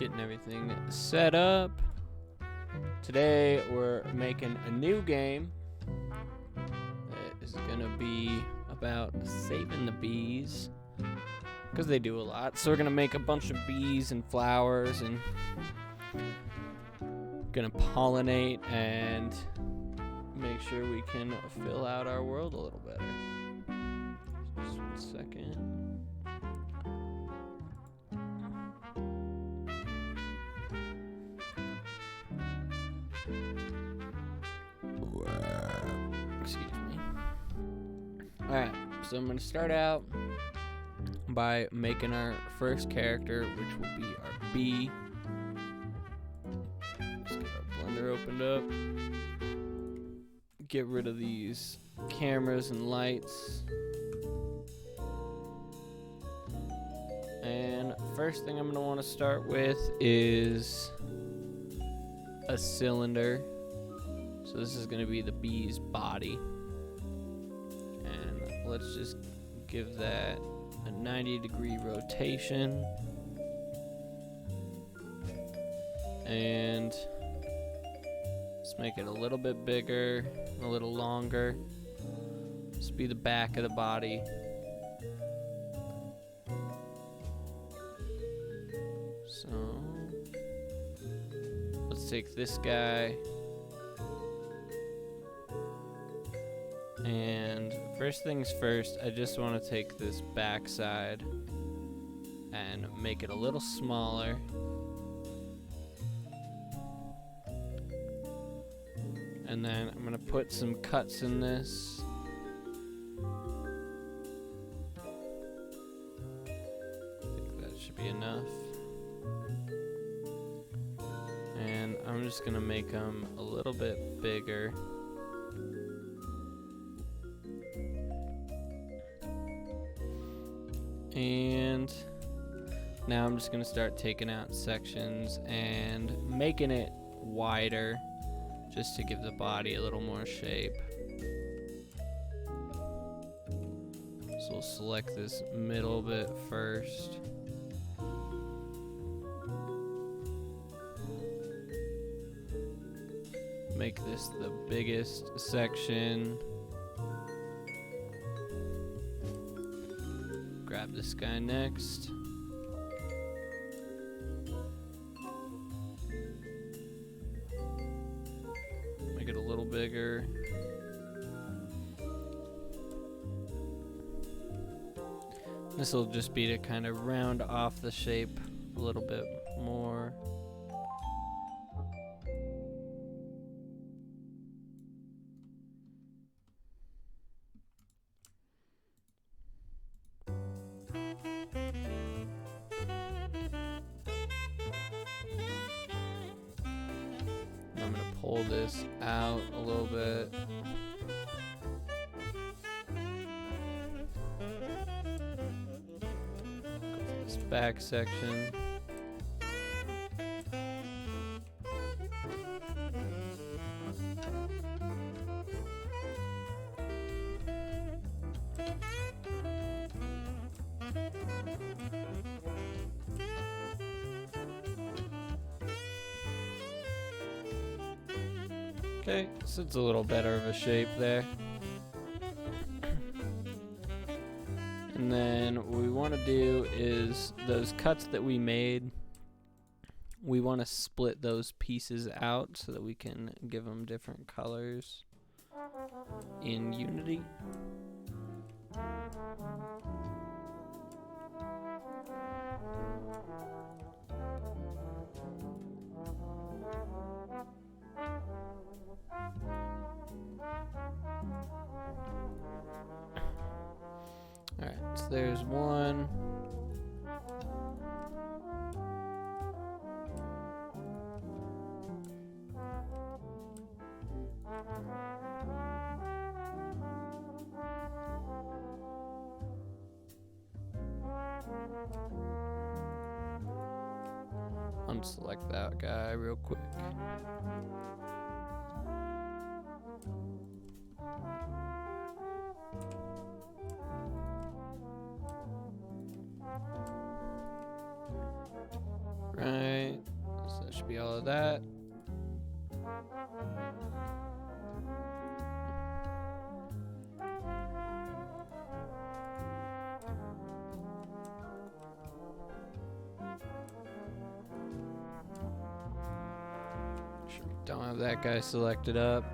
Getting everything set up. Today we're making a new game. It is gonna be about saving the bees, because they do a lot. So we're gonna make a bunch of bees and flowers and gonna pollinate and make sure we can fill out our world a little better. Just 1 second. Excuse me. Alright, so I'm going to start out by making our first character, which will be our bee. Let's get our blender opened up. Get rid of these cameras and lights. And first thing I'm going to want to start with is a cylinder. So this is going to be the bee's body. And let's just give that a 90-degree rotation. And let's make it a little bit bigger, a little longer. This will be the back of the body. So let's take this guy. And first things first, I just want to take this back side and make it a little smaller. And then I'm going to put some cuts in this. I think that should be enough. And I'm just going to make them a little bit bigger. And now I'm just going to start taking out sections and making it wider just to give the body a little more shape. So we'll select this middle bit first. Make this the biggest section. Grab this guy next. Make it a little bigger. This will just be to kind of round off the shape a little bit more. I'm going to pull this out a little bit. Go for this back section. Okay, so it's a little better of a shape there. And then what we want to do is those cuts that we made, we want to split those pieces out so that we can give them different colors in Unity. Alright, so there's one. Unselect that guy real quick. Right. So that should be all of that. Sure we don't have that guy selected up.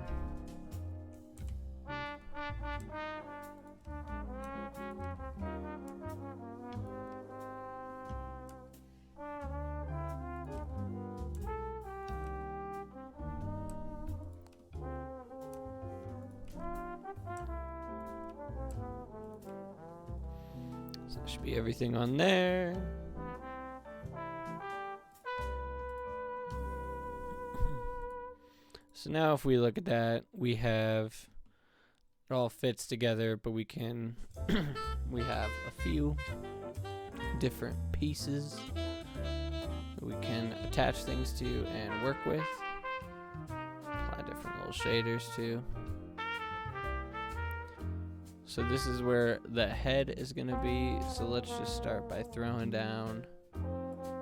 So that should be everything on there. So now if we look at that, we have, it all fits together, but we can, we have a few different pieces that we can attach things to and work with. Apply different little shaders too. So this is where the head is going to be. So let's just start by throwing down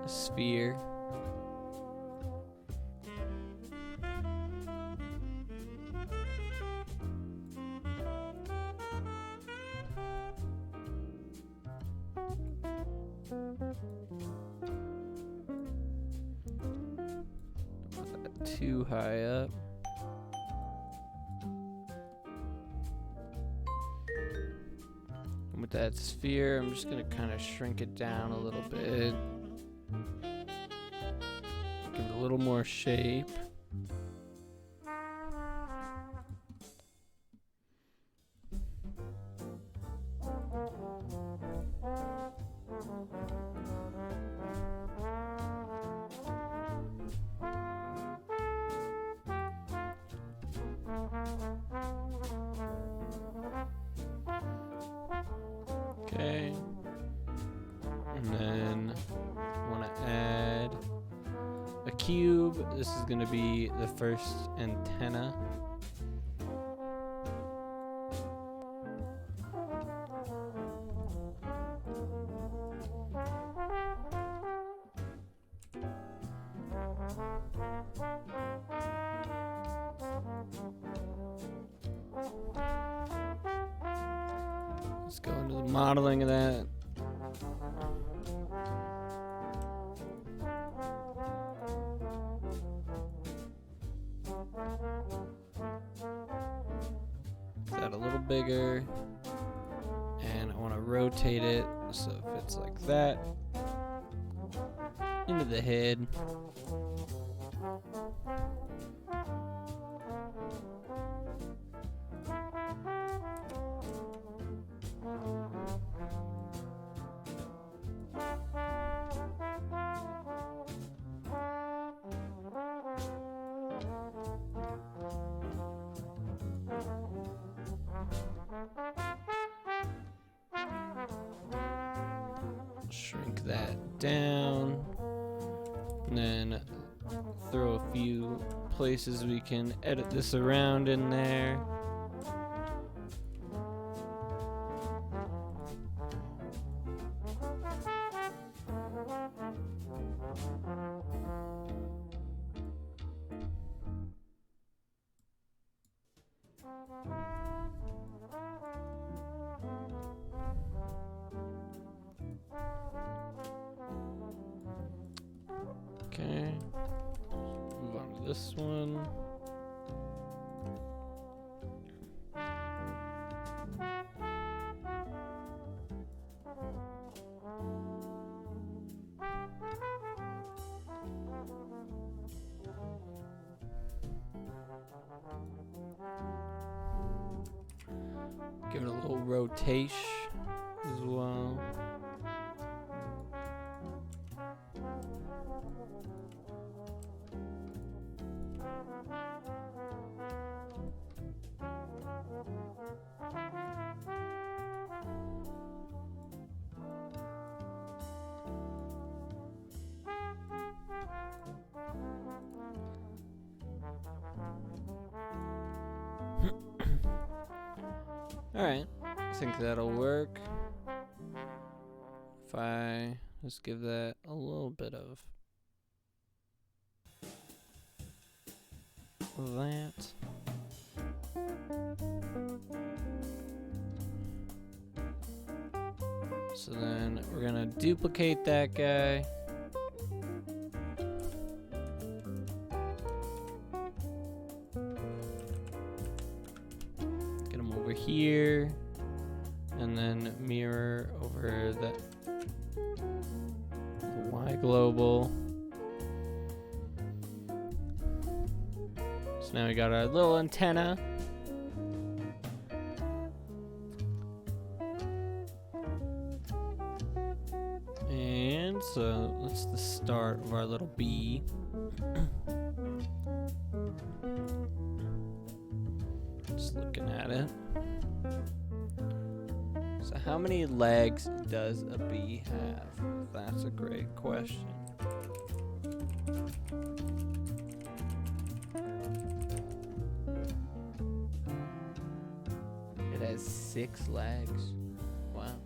a sphere. Don't want that too high up. With that sphere, I'm just going to kind of shrink it down a little bit. Give it a little more shape. Okay, and then I want to add a cube. This is going to be the first antenna. Let's go into the modeling of that. Make that a little bigger. And I want to rotate it so it fits like that. Into the head. Shrink that down, and then throw a few places we can edit this around in there. Okay, move on to this one. Give it a little rotation as well. Alright, I think that'll work. If I just give that a little bit of that. So then we're gonna duplicate that guy. Get him over here. And then mirror over the Y global. So now we got our little antenna. And so that's the start of our little bee. Just looking at it. So how many legs does a bee have? That's a great question. It has 6 legs. Wow.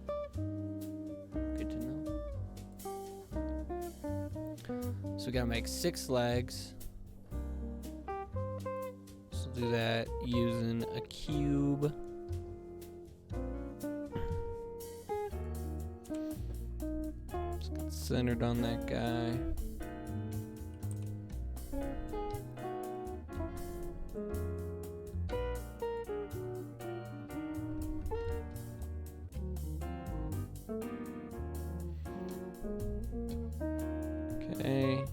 Good to know. So we gotta make 6 legs. So do that using a cube. Just get centered on that guy. Okay.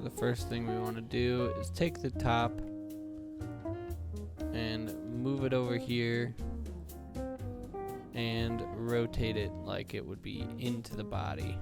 The first thing we want to do is take the top and move it over here and rotate it like it would be into the body.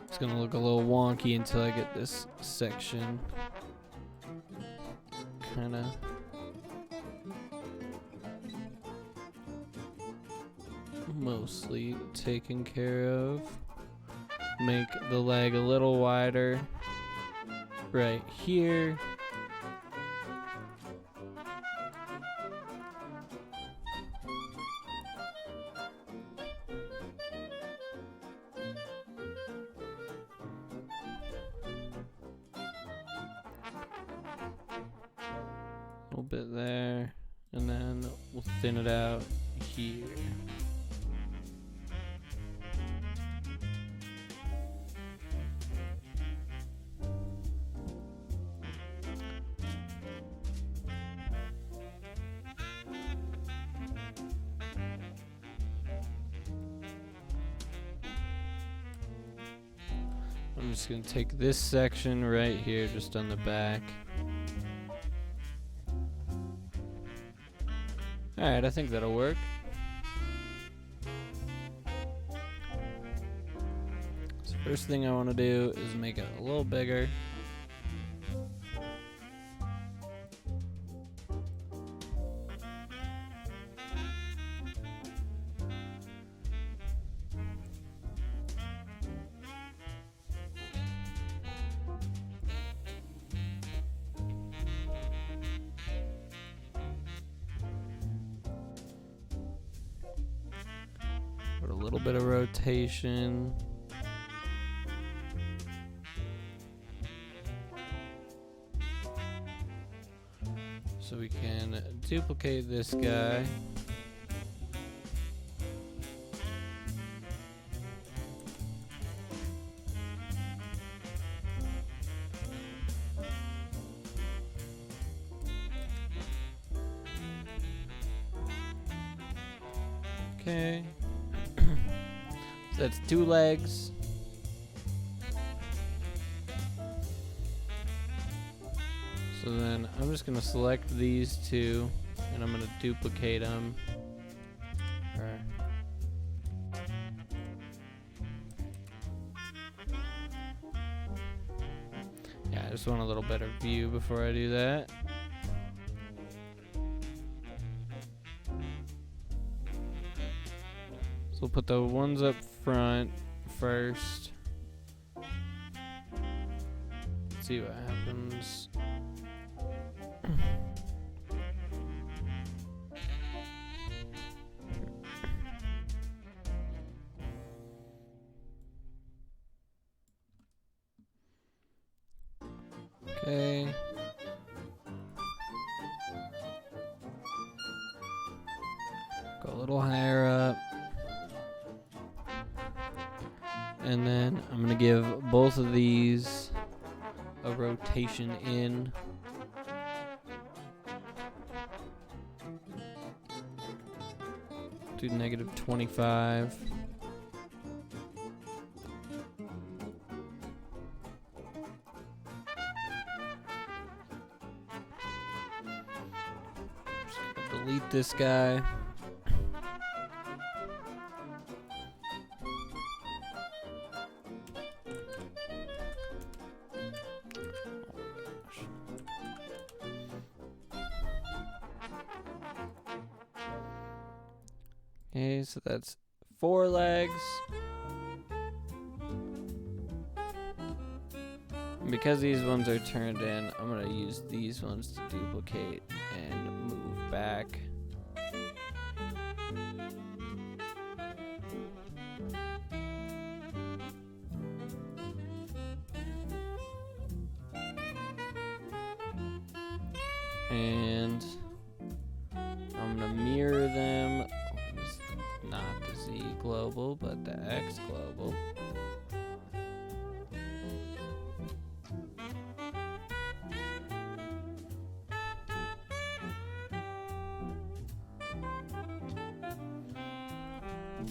It's gonna look a little wonky until I get this section kinda mostly taken care of. Make the leg a little wider right here. A little bit there, and then we'll thin it out here. I'm just going to take this section right here, just on the back. Alright, I think that'll work. So first thing I want to do is make it a little bigger. Put a little bit of rotation. So we can duplicate this guy. Okay. So that's 2 legs. So then I'm just gonna select these two and I'm gonna duplicate them. Yeah, I just want a little better view before I do that. So we'll put the ones up front first. Let's see what happens. Okay. Go a little higher up. And then I'm gonna give both of these a rotation in. Do -25. Delete this guy. Okay, so that's 4 legs. And because these ones are turned in, I'm going to use these ones to duplicate and move back. And I'm going to mirror them. Not the Z global, but the X global.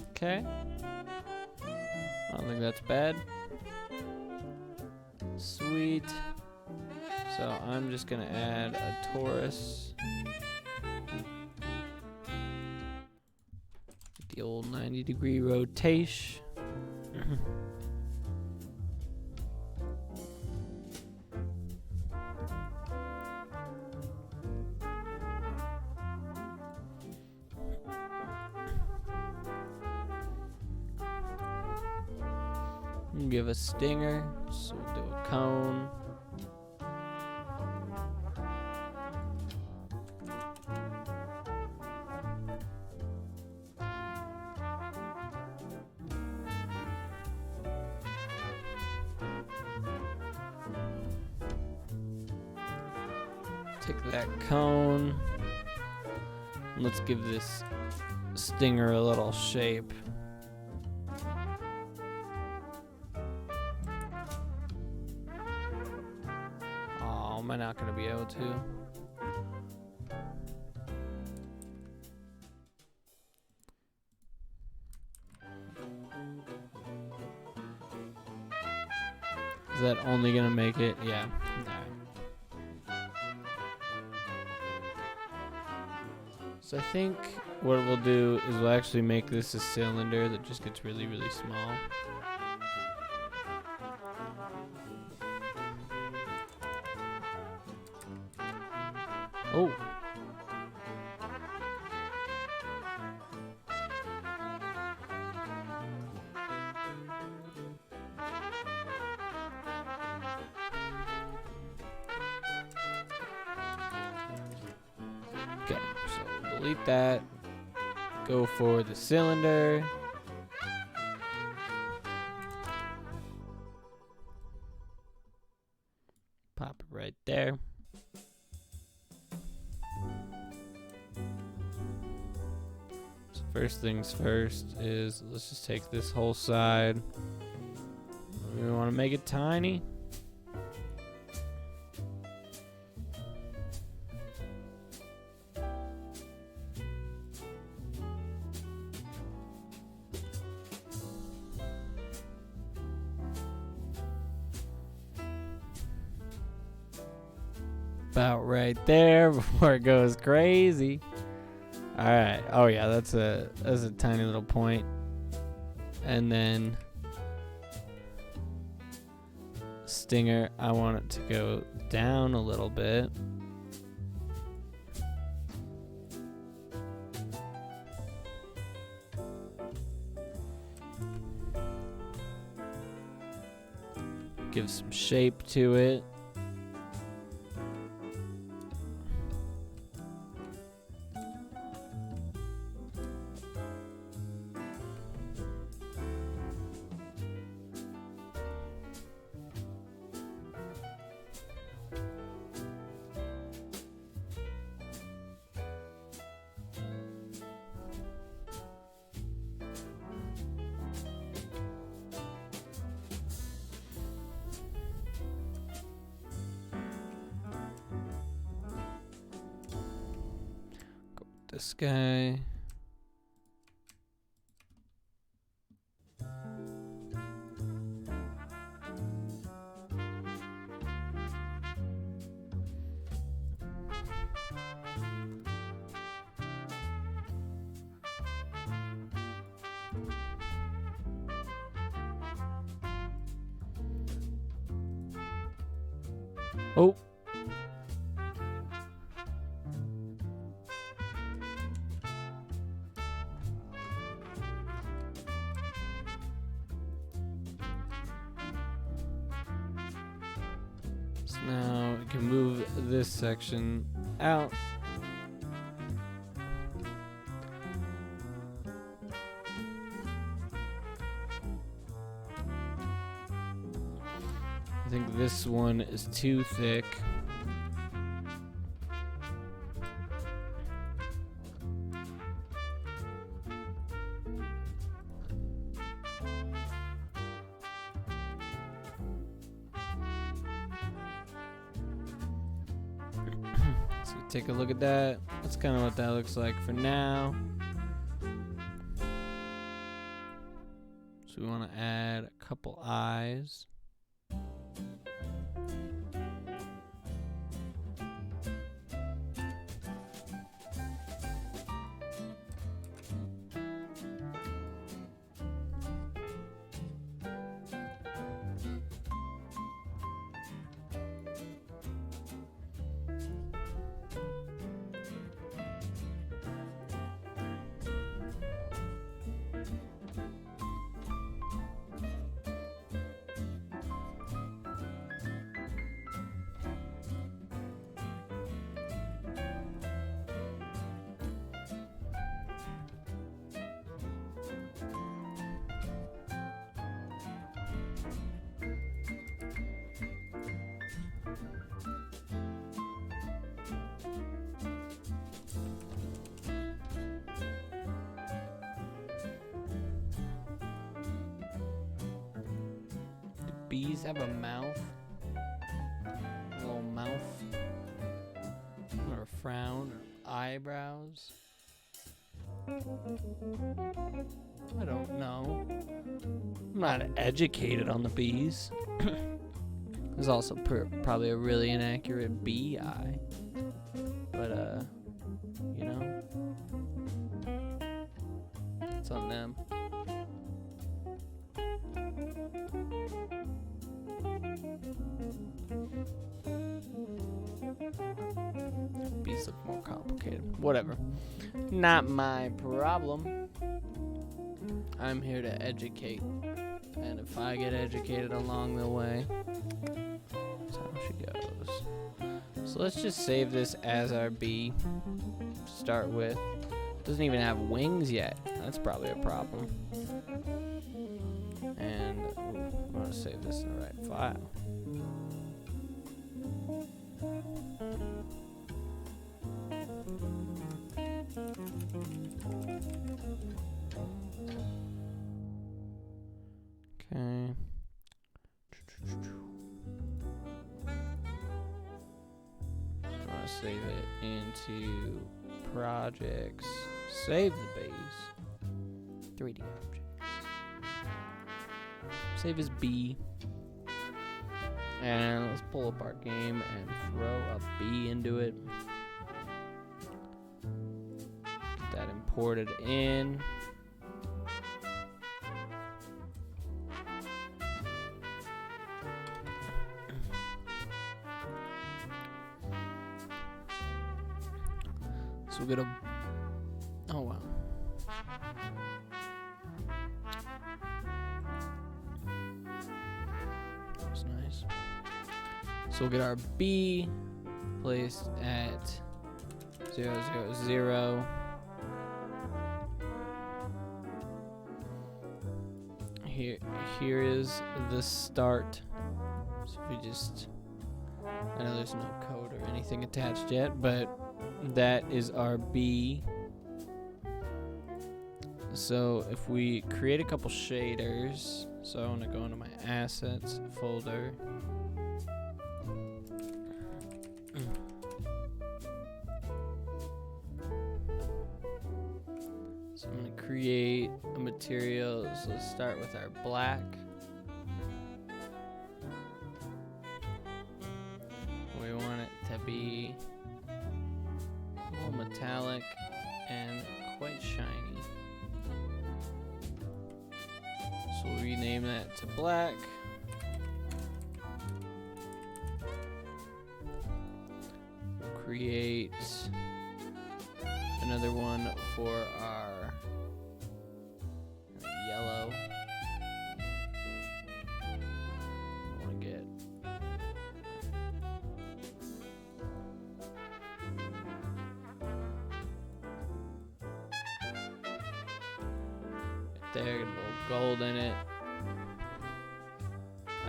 Okay. I don't think that's bad. Sweet. So I'm just gonna add a torus. The old 90-degree rotation. Give a stinger, so we'll do a cone. Take that cone. And let's give this stinger a little shape. Am I not going to be able to? Is that only going to make it? Yeah. Alright. So I think what we'll do is we'll actually make this a cylinder that just gets really, really small. Oh. Okay, so delete that. Go for the cylinder. Pop it right there. First things first is let's just take this whole side. We want to make it tiny. about right there before it goes crazy. All right. Oh yeah, that's a tiny little point. And then stinger, I want it to go down a little bit. Give some shape to it. This guy. Oh. So now we can move this section out. I think this one is too thick. So take a look at that. That's kind of what that looks like for now. So we want to add a couple eyes. Bees have a mouth, a little mouth, or a frown, or eyebrows. I don't know. I'm not educated on the bees. There's also probably a really inaccurate bee eye, but you know, it's on them. Bees look more complicated. Whatever. Not my problem. I'm here to educate. And if I get educated along the way, that's how she goes. So let's just save this as our bee to start with. Doesn't even have wings yet. That's probably a problem. And I'm going to save this in the right file. Okay. I want to save it into projects. Save the base. 3D objects. Save as B. And let's pull up our game and throw a bee into it. Get that imported in. So we'll get a... Oh, wow. That's nice. So we'll get our B placed at 0, 0, 0. Here is the start. So if we just... I know there's no code or anything attached yet, but that is our B. So if we create a couple shaders, so I want to go into my assets folder. So I'm going to create a material. So let's start with our black. We want it to be all metallic and quite shiny. So we'll rename that to black. We'll create another one for our yellow. I want to get there, get a little gold in it.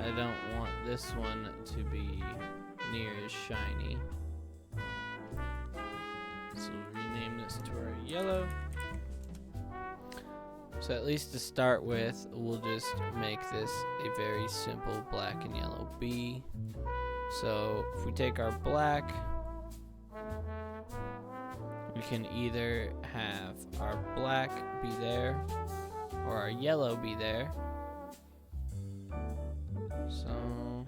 I don't want this one to be near as shiny. So we'll rename this to our yellow. So at least to start with, we'll just make this a very simple black and yellow B. So if we take our black, we can either have our black be there or our yellow be there. So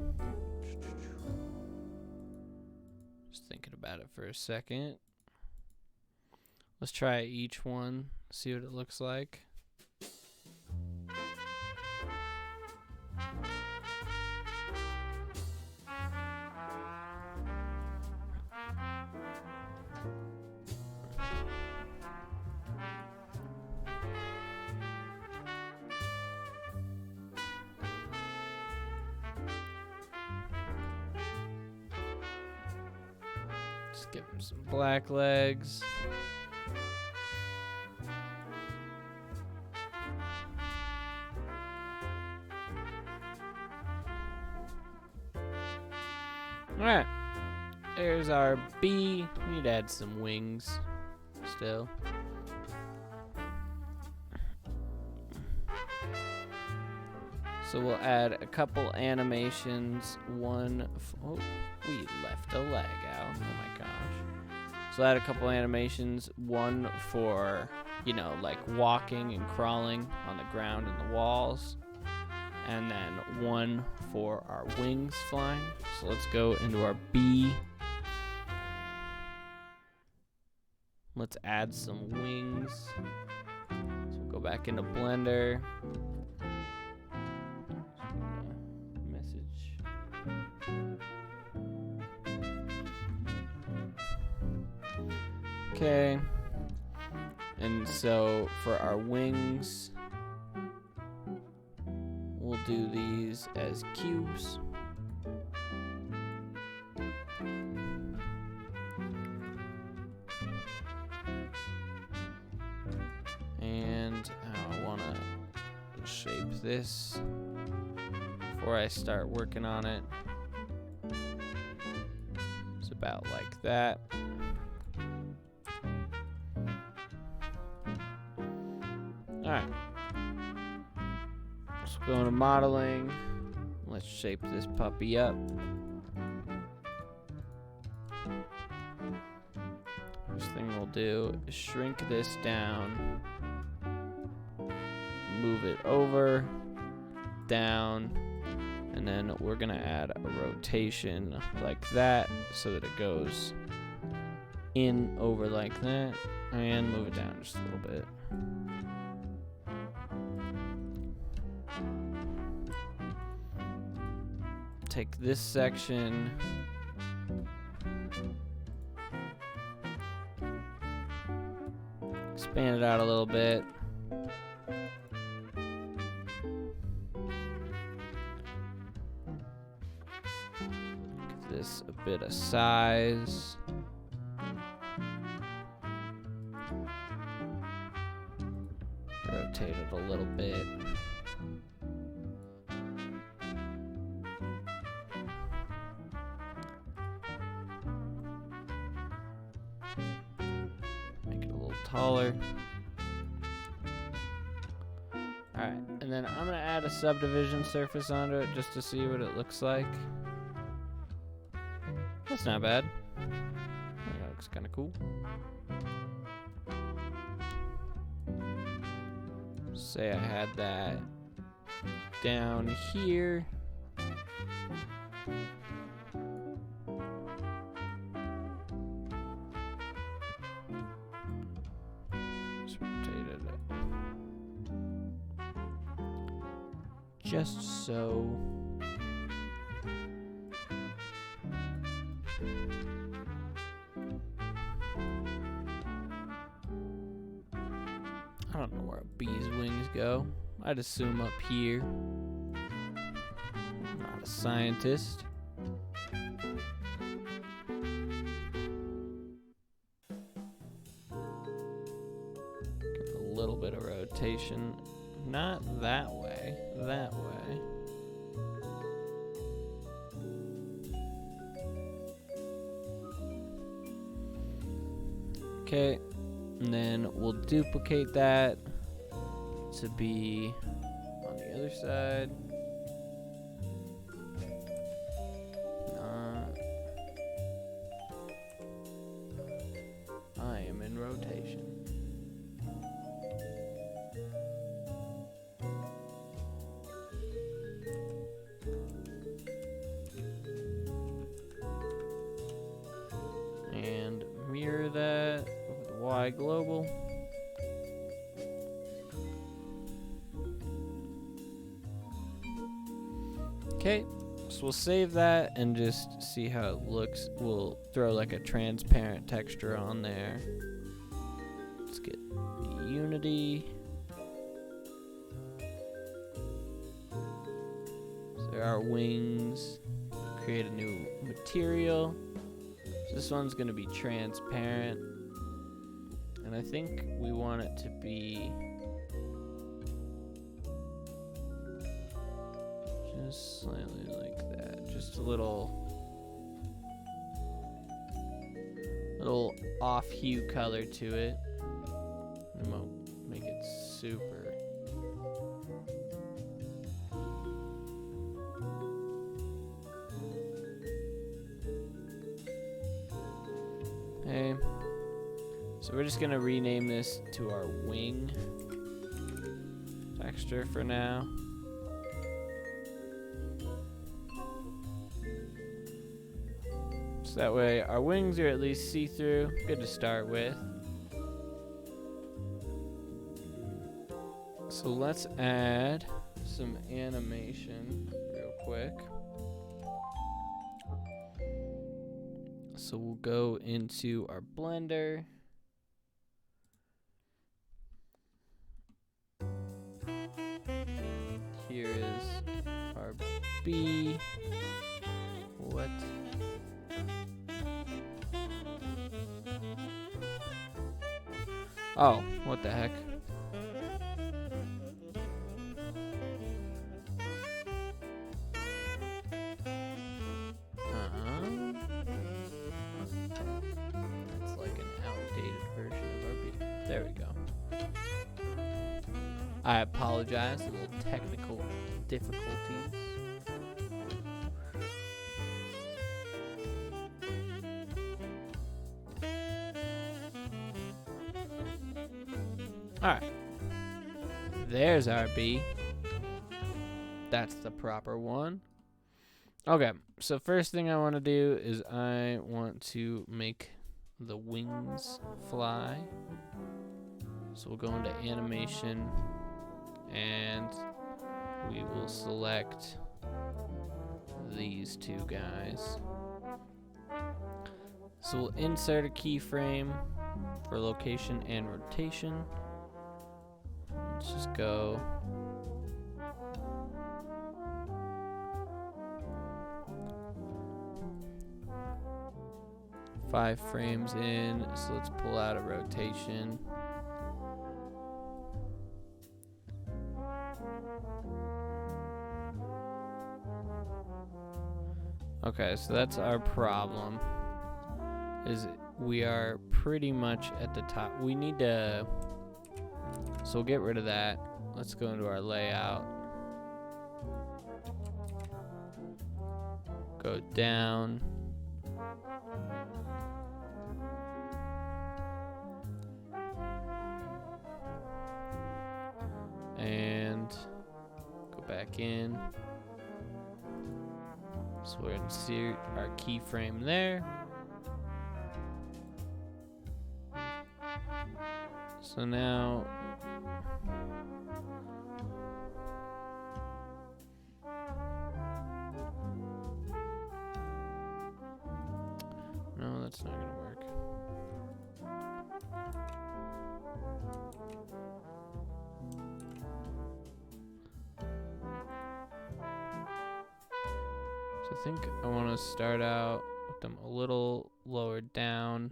just thinking about it for a second. Let's try each one, see what it looks like. Just give him some black legs. Alright, there's our B. We need to add some wings still. So we'll add a couple animations. Oh, we left a leg out. Oh my gosh. So add a couple animations. One for, you know, like walking and crawling on the ground and the walls. And then one for our wings flying. So let's go into our B. Let's add some wings. So we'll go back into Blender. Message. Okay. And so for our wings, we'll do these as cubes. And I want to shape this before I start working on it. It's about like that. Alright. Let's go into modeling. Let's shape this puppy up. First thing we'll do is shrink this down. Move it over, down, And then we're gonna add a rotation like that so that it goes in over like that, and move it down just a little bit. Take this section, expand it out a little bit. Give this a bit of size. Rotate it a little bit. Make it a little taller. Alright, and then I'm gonna add a subdivision surface onto it just to see what it looks like. That's not bad. That looks kinda cool. Say I had that down here. Just rotate it just so. I don't know where a bee's wings go. I'd assume up here. I'm not a scientist. Give it a little bit of rotation. Not that way, that way. Okay. And then we'll duplicate that to be on the other side. I am in rotation. And mirror that with Y global. Okay, so we'll save that and just see how it looks. We'll throw like a transparent texture on there. Let's get the Unity. So there are wings. Create a new material. So this one's going to be transparent. And I think we want it to be just slightly like that. Just a little off hue color to it. And we'll make it super. Okay. So we're just gonna rename this to our wing texture for now. So that way our wings are at least see-through. Good to start with. So let's add some animation real quick. So we'll go into our Blender. Here is our bee. What? Oh, what the heck? That's like an outdated version of our bee. There we go. I apologize, a little technical difficulties. Alright. There's our bee. That's the proper one. Okay, so first thing I want to do is I want to make the wings fly. So we'll go into animation and we will select these two guys. So we'll insert a keyframe for location and rotation. Let's just go 5 frames in, so let's pull out a rotation. Okay, so that's our problem, is we are pretty much at the top. We need to, so we'll get rid of that. Let's go into our layout. Go down. And go back in. So we'll insert our keyframe there. So now no, that's not gonna work. So I think I want to start out with them a little lower down.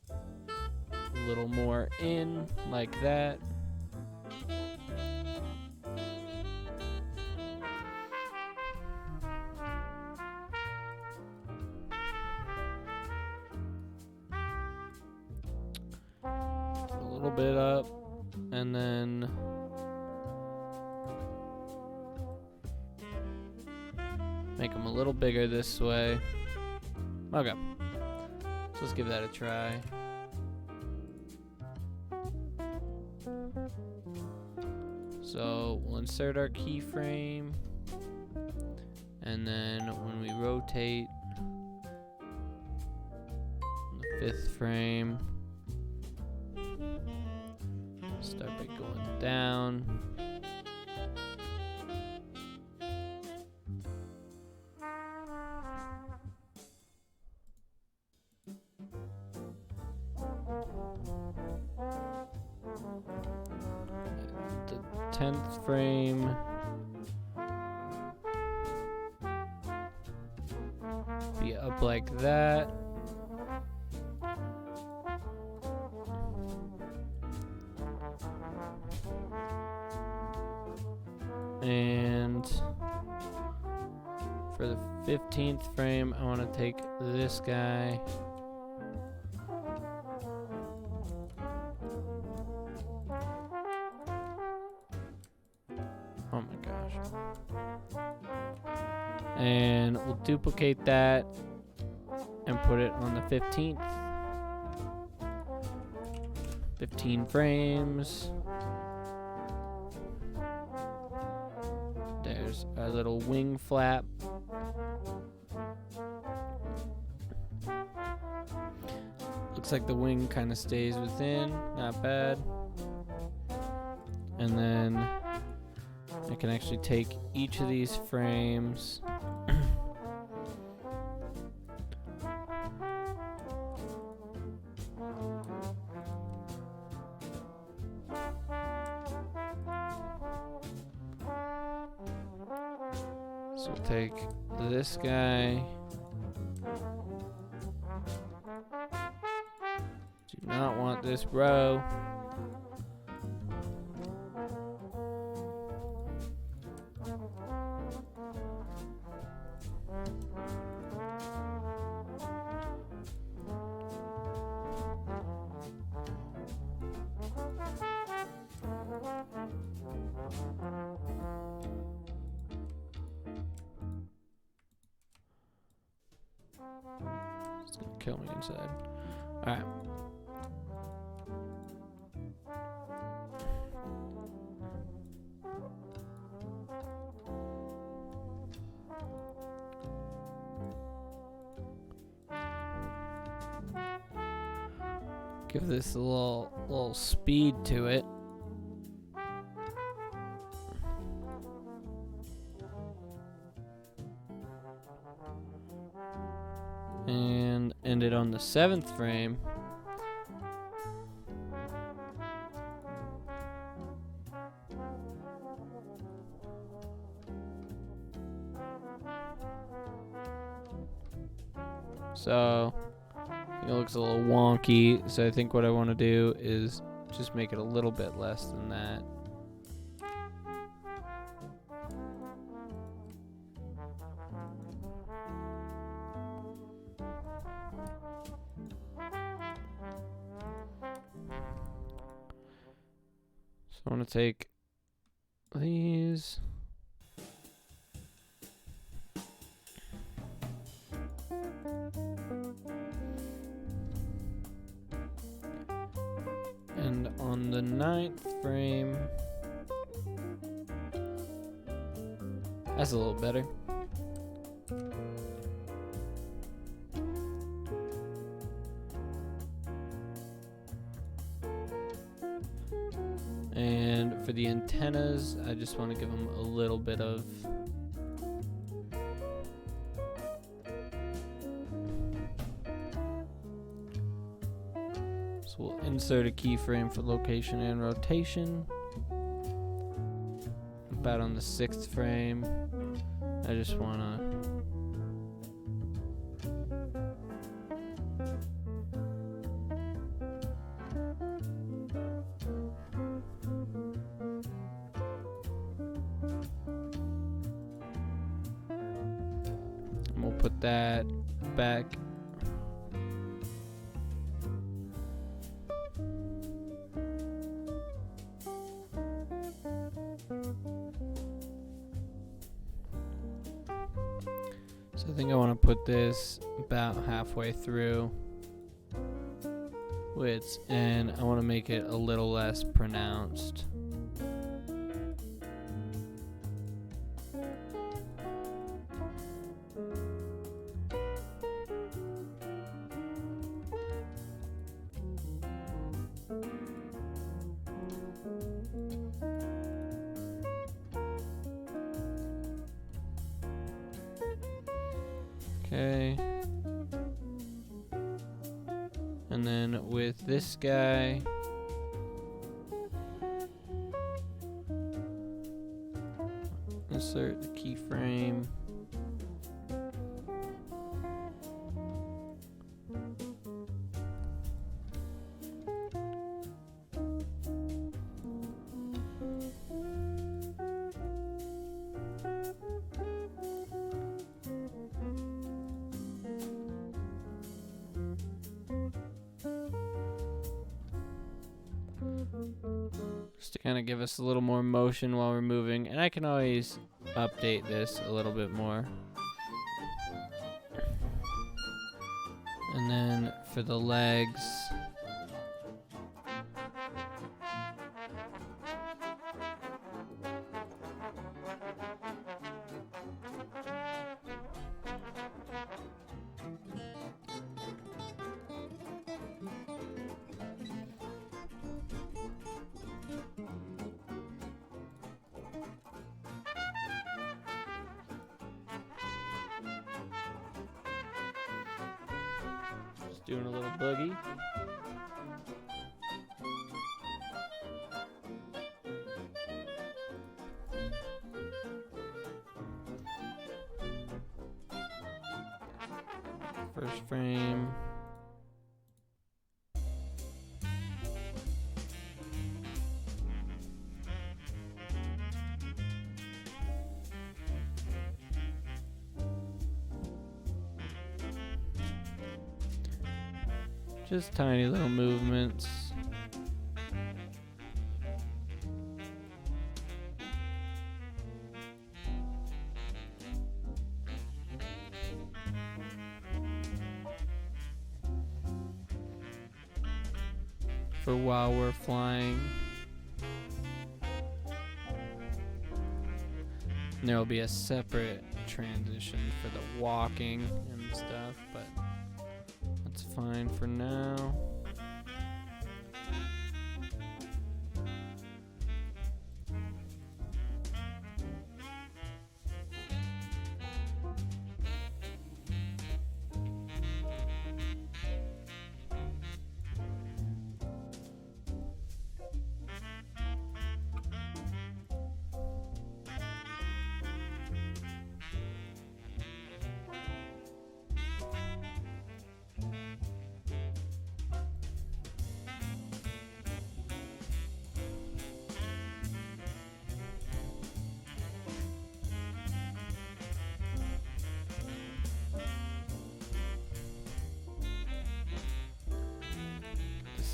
A little more in, like that. A little bit up, and then make them a little bigger this way. Okay, so let's give that a try. So we'll insert our keyframe, and then when we rotate the 5th frame, start by going down. The 10th frame be up like that. And for the 15th frame, I want to take this guy . Oh my gosh. And we'll duplicate that and put it on the 15th. 15 frames. There's our little wing flap. Looks like the wing kind of stays within, not bad. And then I can actually take each of these frames so we'll take this guy. Do not want this row. It's gonna kill me inside. Alright. Give this a little speed to it. And end it on the 7th frame. So it looks a little wonky, so I think what I want to do is just make it a little bit less than that. So I want to take these. And on the 9th frame, that's a little better. And for the antennas, I just want to give them a little bit of so we'll insert a keyframe for location and rotation. About on the 6th frame, I just want to put that back. So I think I want to put this about halfway through widths, and I want to make it a little less pronounced. Okay. And then with this guy, insert the keyframe. Just to kind of give us a little more motion while we're moving, and I can always update this a little bit more. And then for the legs, doing a little boogie. First frame. Just tiny little movements. For while we're flying. And there will be a separate transition for the walking and stuff, but that's fine for now.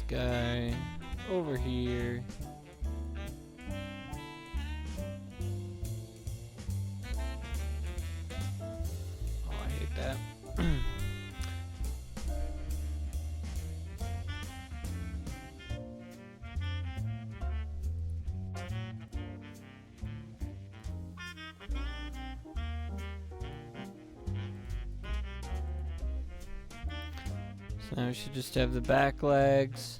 guy over here. Oh, I hate that. So now we should just have the back legs.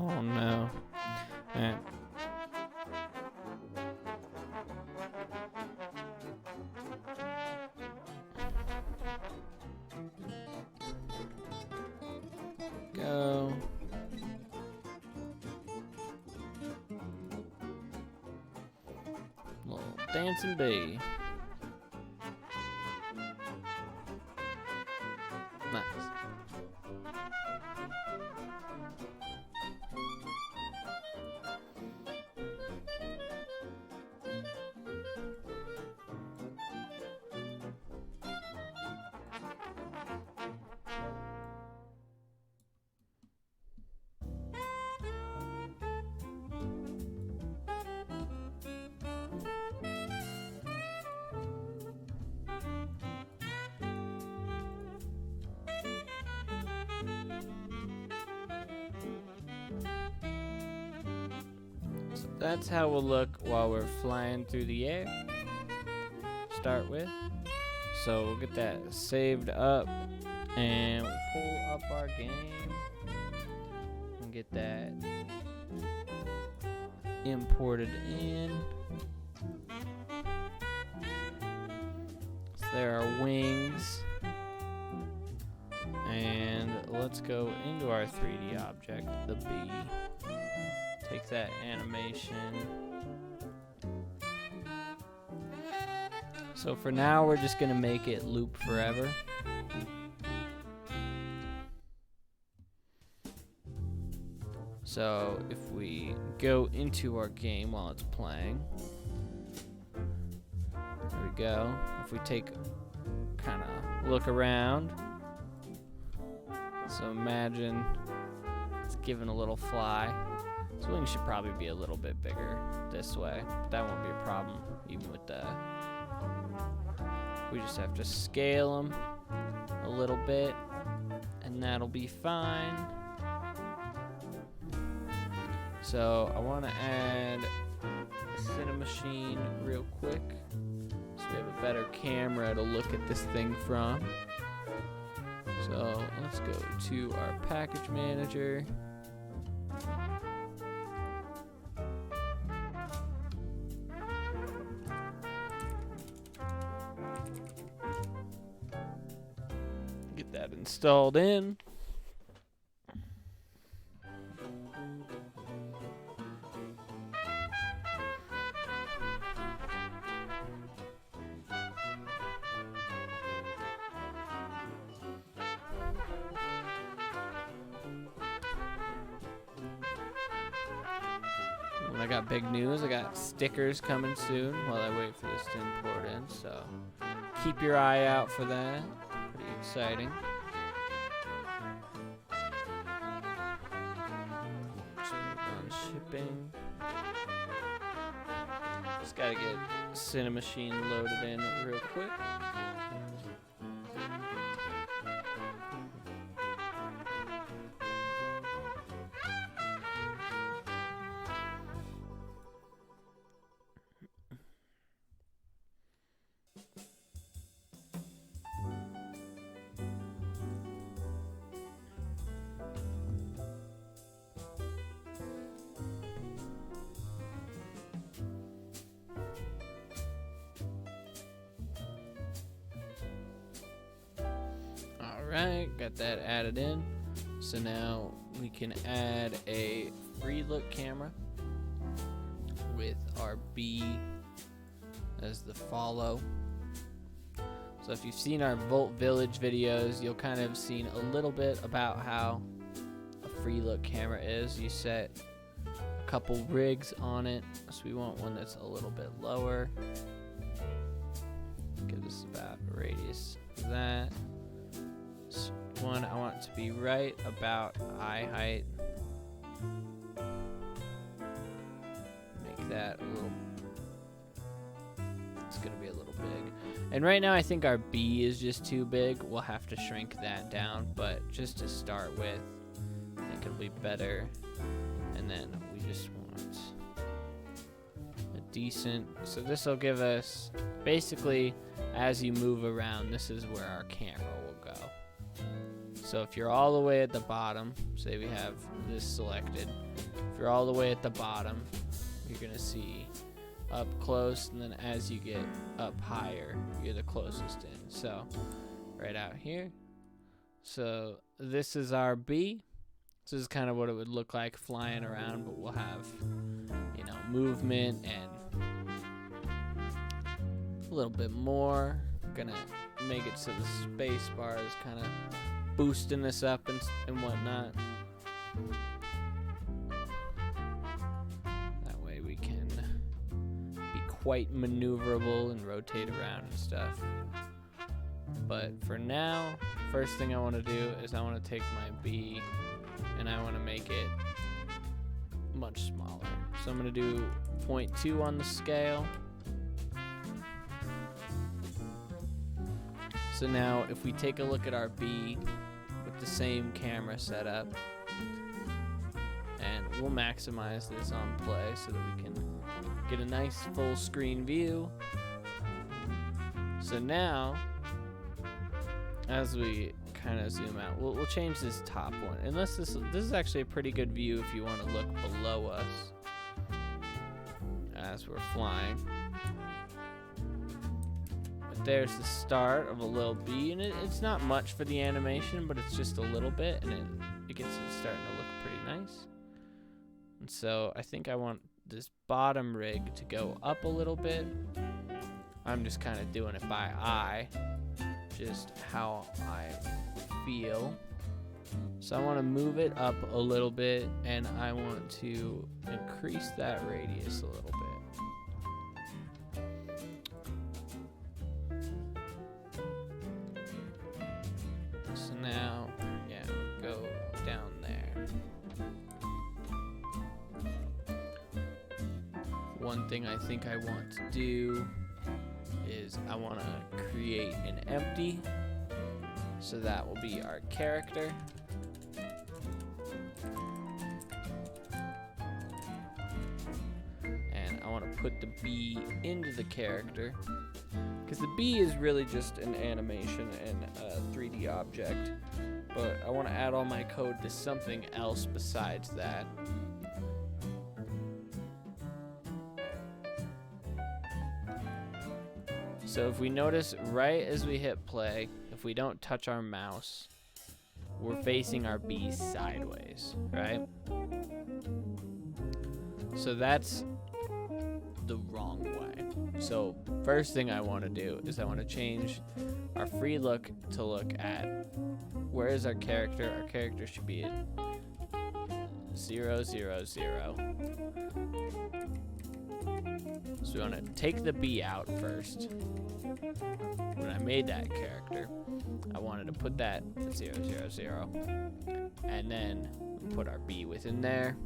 Oh no. Alright. Go. Little dancing bee. Nice. So that's how we'll look while we're flying through the air. Start with. So we'll get that saved up and we'll pull up our game and get that imported in. So there are wings. And let's go into our 3D object, the bee. Take that animation. So for now, we're just gonna make it loop forever. So if we go into our game while it's playing, there we go. If we take kind of look around, so imagine it's giving a little fly. His wings should probably be a little bit bigger this way, but that won't be a problem even with that. We just have to scale them a little bit and that'll be fine. So I want to add a Cinemachine real quick so we have a better camera to look at this thing from. So let's go to our package manager. Get that installed in. And I got big news. I got stickers coming soon while I wait for this to import in. So keep your eye out for that. Pretty exciting. On shipping. Just gotta get Cinemachine loaded in real quick. Alright, got that added in. So now we can add a free look camera with our B as the follow. So if you've seen our Volt Village videos, you'll kind of seen a little bit about how a free look camera is. You set a couple rigs on it, so we want one that's a little bit lower. Give us about a radius of that. This one I want it to be right about eye height. Make that a little, it's gonna be a little big. And right now I think our B is just too big. We'll have to shrink that down, but just to start with, I think it'll be better. And then we just want a decent, so this will give us, basically, as you move around, this is where our camera will go. So if you're all the way at the bottom, say we have this selected, if you're all the way at the bottom, you're gonna see up close, and then as you get up higher, you're the closest in. So right out here. So this is our B. This is kind of what it would look like flying around, but we'll have, you know, movement and a little bit more. Gonna make it so the space bar is kind of boosting this up and whatnot. That way we can be quite maneuverable and rotate around and stuff. But for now, first thing I want to do is I want to take my B and I want to make it much smaller. So I'm going to do 0.2 on the scale. So now if we take a look at our B with the same camera setup, and we'll maximize this on play so that we can get a nice full screen view. So now, as we kind of zoom out, we'll change this top one. Unless this is actually a pretty good view if you want to look below us as we're flying. But there's the start of a little B, and it's not much for the animation, but it's just a little bit, and it gets it starting to look pretty nice. And so I think I want this bottom rig to go up a little bit. I'm just kind of doing it by eye, just how I feel. So I want to move it up a little bit, and I want to increase that radius a little bit. So now, yeah, go down there. One thing I think I want to do is I want to create an empty, so that will be our character. And I want to put the B into the character, because the B is really just an animation and a 3D object, but I want to add all my code to something else besides that. So if we notice right as we hit play, if we don't touch our mouse, we're facing our B sideways, right? So that's the wrong way. So first thing I want to do is I want to change our free look to look at, where is our character? Our character should be at 0, 0, 0. So we want to take the B out first. When I made that character, I wanted to put that at 0, 0, 0. And then we put our B within there.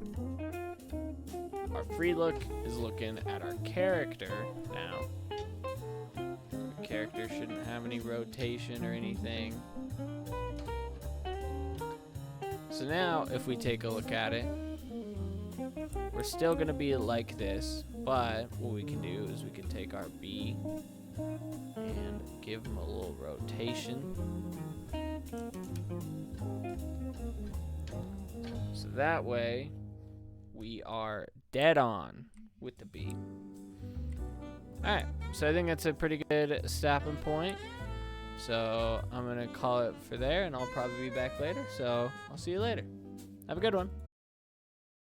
Our free look is looking at our character now. Our character shouldn't have any rotation or anything. So now, if we take a look at it, we're still going to be like this, but what we can do is we can take our B and give him a little rotation. So that way, we are dead on with the B. Alright, so I think that's a pretty good stopping point. So I'm going to call it for there, and I'll probably be back later. So I'll see you later. Have a good one.